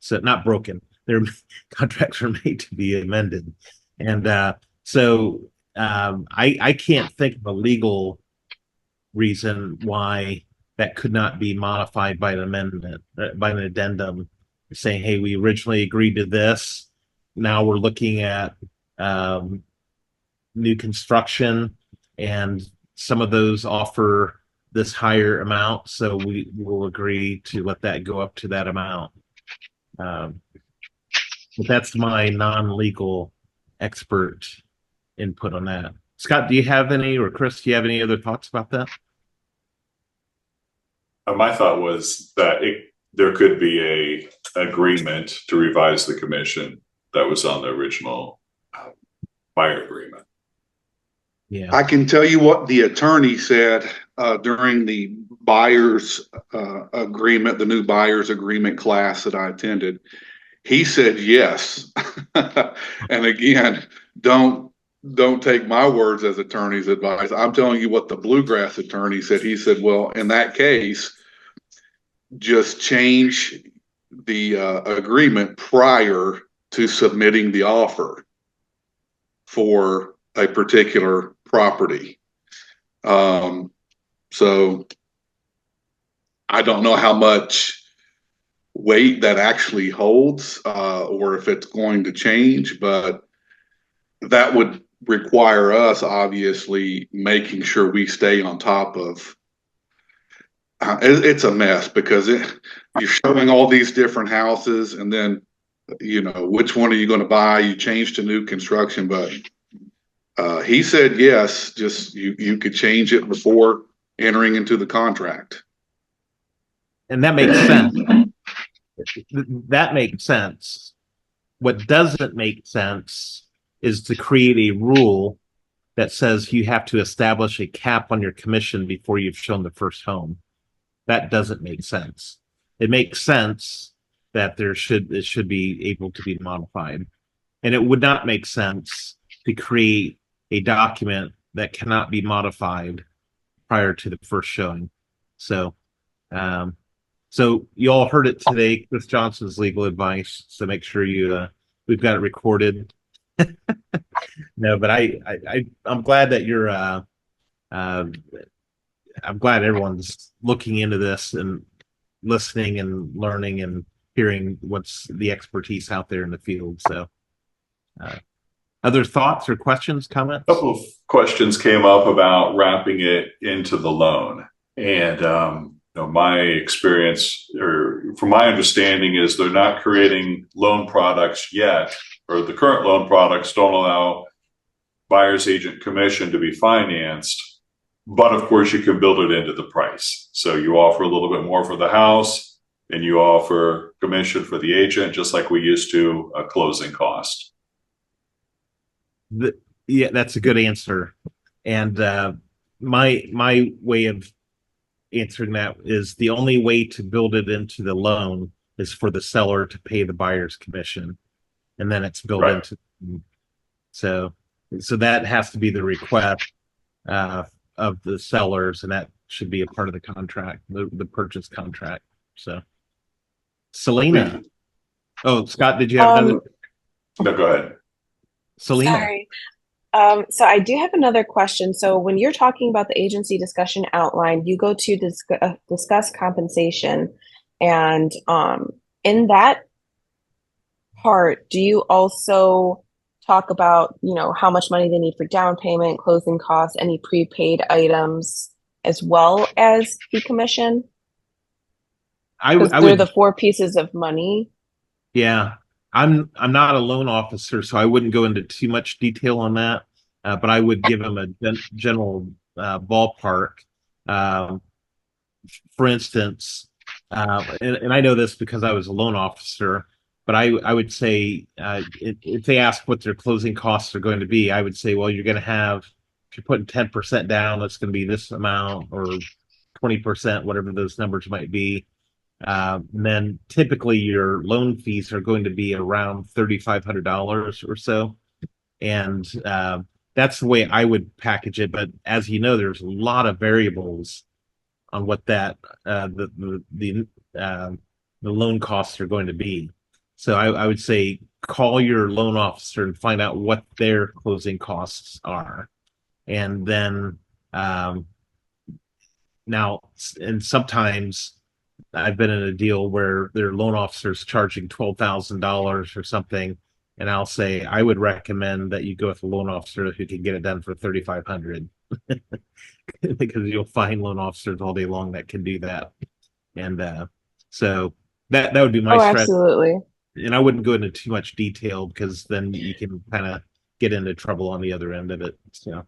So not broken; contracts are made to be amended, and I can't think of a legal reason why that could not be modified by an amendment, by an addendum, saying, "Hey, we originally agreed to this. Now we're looking at new construction, and some of those offer this higher amount, so we will agree to let that go up to that amount." But that's my non-legal expert input on that. Scott, do you have any, or Chris, do you have any other thoughts about that? My thought was that there could be a agreement to revise the commission that was on the original buyer agreement. Yeah, I can tell you what the attorney said during the buyer's agreement, the new buyer's agreement class that I attended. He said yes. And again, don't take my words as attorney's advice. I'm telling you what the Bluegrass attorney said. He said, well, in that case, just change the agreement prior to submitting the offer for a particular property. So I don't know how much weight that actually holds, or if it's going to change, but that would require us obviously making sure we stay on top of. It's a mess because you're showing all these different houses, and then which one are you going to buy? You changed to new construction, but he said yes, just you could change it before entering into the contract. And that makes sense. That makes sense. What doesn't make sense is to create a rule that says you have to establish a cap on your commission before you've shown the first home. That doesn't make sense. It makes sense that it should be able to be modified. And it would not make sense to create a document that cannot be modified prior to the first showing. So you all heard it today, Chris Johnson's legal advice. So make sure we've got it recorded. No, but I'm glad that you're I'm glad everyone's looking into this and listening and learning and hearing what's the expertise out there in the field. So other thoughts or questions, comments? A couple of questions came up about wrapping it into the loan. And my experience, or from my understanding, is they're not creating loan products yet, or the current loan products don't allow buyer's agent commission to be financed. But of course, you can build it into the price. So you offer a little bit more for the house, and you offer commission for the agent, just like we used to a closing cost. Yeah, that's a good answer. And my way of answering that is the only way to build it into the loan is for the seller to pay the buyer's commission, and then it's built into. So that has to be the request of the sellers, and that should be a part of the contract, the purchase contract. So, Selena. Oh, Scott, did you have another? No, go ahead. Selena. Sorry. So I do have another question. So when you're talking about the agency discussion outline, you go to discuss compensation, and in that part, do you also talk about, how much money they need for down payment, closing costs, any prepaid items, as well as the commission? They're the 4 pieces of money. Yeah. I'm not a loan officer, so I wouldn't go into too much detail on that, but I would give them a general ballpark. For instance, and I know this because I was a loan officer, but I would say if they ask what their closing costs are going to be, I would say, well, you're going to have, if you're putting 10% down, that's going to be this amount, or 20%, whatever those numbers might be. And then typically your loan fees are going to be around $3,500 or so. And that's the way I would package it. But as you know, there's a lot of variables on what that the loan costs are going to be. So I would say call your loan officer and find out what their closing costs are. And then now, and sometimes I've been in a deal where their loan officer is charging $12,000 or something, and I'll say I would recommend that you go with a loan officer who can get it done for $3,500, because you'll find loan officers all day long that can do that. And so that would be my strategy. Absolutely. And I wouldn't go into too much detail, because then you can kind of get into trouble on the other end of it. So.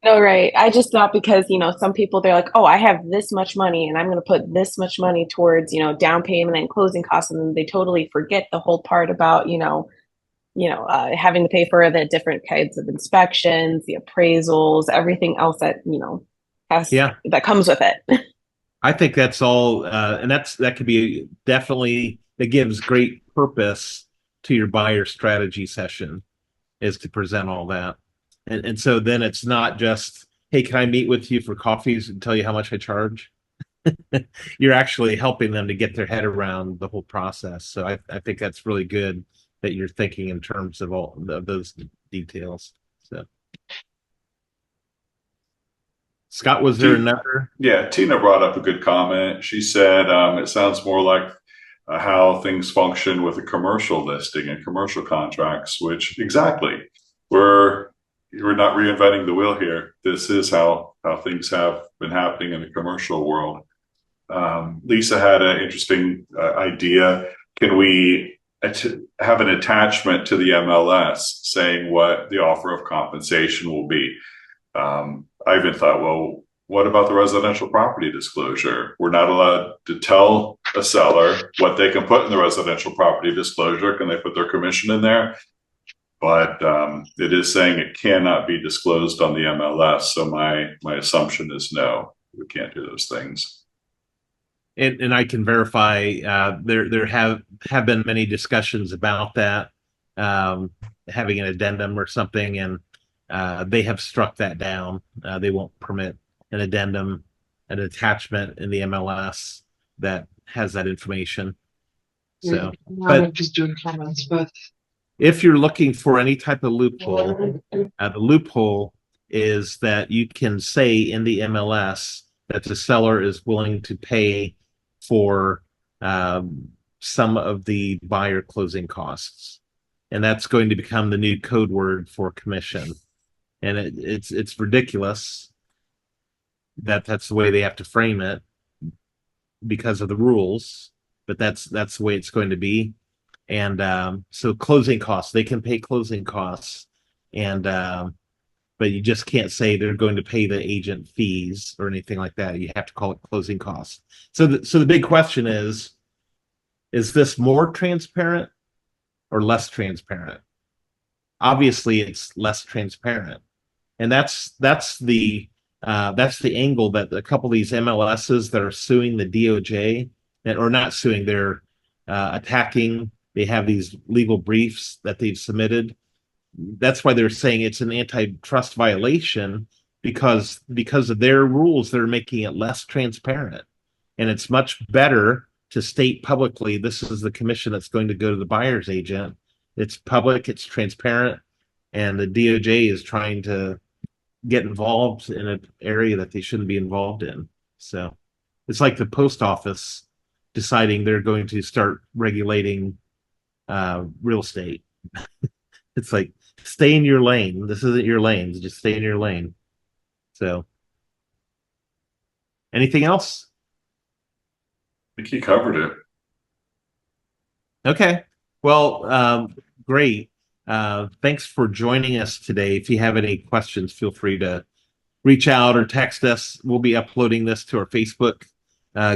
No, right. I just thought because, some people, they're like, oh, I have this much money and I'm going to put this much money towards, down payment and closing costs. And then they totally forget the whole part about, having to pay for the different kinds of inspections, the appraisals, everything else that, that comes with it. I think that's all. And that could be definitely, that gives great purpose to your buyer strategy session, is to present all that. And so then it's not just, hey, can I meet with you for coffees and tell you how much I charge? You're actually helping them to get their head around the whole process. So I think that's really good that you're thinking in terms of all of those details. So, Scott, was there another? Yeah, Tina brought up a good comment. She said it sounds more like how things function with a commercial listing and commercial contracts, which exactly, we're not reinventing the wheel here. This is how things have been happening in the commercial world. Lisa had an interesting idea. Can we have an attachment to the MLS saying what the offer of compensation will be. I even thought, well, what about the residential property disclosure? We're not allowed to tell a seller what they can put in the residential property disclosure. Can they put their commission in there? But it is saying it cannot be disclosed on the MLS. So my assumption is no, we can't do those things. And I can verify there have been many discussions about that, having an addendum or something, and they have struck that down. They won't permit an addendum, an attachment in the MLS that has that information. So, I'm just doing comments, but if you're looking for any type of loophole, the loophole is that you can say in the MLS that the seller is willing to pay for some of the buyer closing costs, and that's going to become the new code word for commission. And it's ridiculous that that's the way they have to frame it because of the rules, but that's the way it's going to be. And so closing costs, they can pay closing costs, and but you just can't say they're going to pay the agent fees or anything like that. You have to call it closing costs. So the big question is this more transparent or less transparent? Obviously, it's less transparent, and that's the angle that a couple of these MLSs that are suing the DOJ, or not suing, they're attacking. They have these legal briefs that they've submitted. That's why they're saying it's an antitrust violation, because of their rules, they're making it less transparent. And it's much better to state publicly, this is the commission that's going to go to the buyer's agent. It's public, it's transparent, and the DOJ is trying to get involved in an area that they shouldn't be involved in. So it's like the post office deciding they're going to start regulating real estate. It's like, stay in your lane. This isn't your lane. Just stay in your lane. So, anything else? I think he covered it. Okay. Well, great. Thanks for joining us today. If you have any questions, feel free to reach out or text us. We'll be uploading this to our Facebook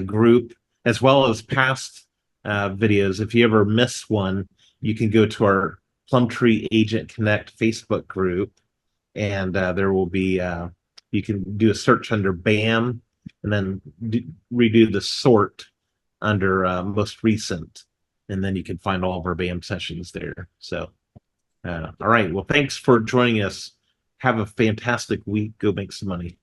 group, as well as past videos. If you ever miss one, you can go to our Plum Tree Agent Connect Facebook group, and there will be, you can do a search under BAM, and then redo the sort under most recent, and then you can find all of our BAM sessions there. So, all right. Well, thanks for joining us. Have a fantastic week. Go make some money.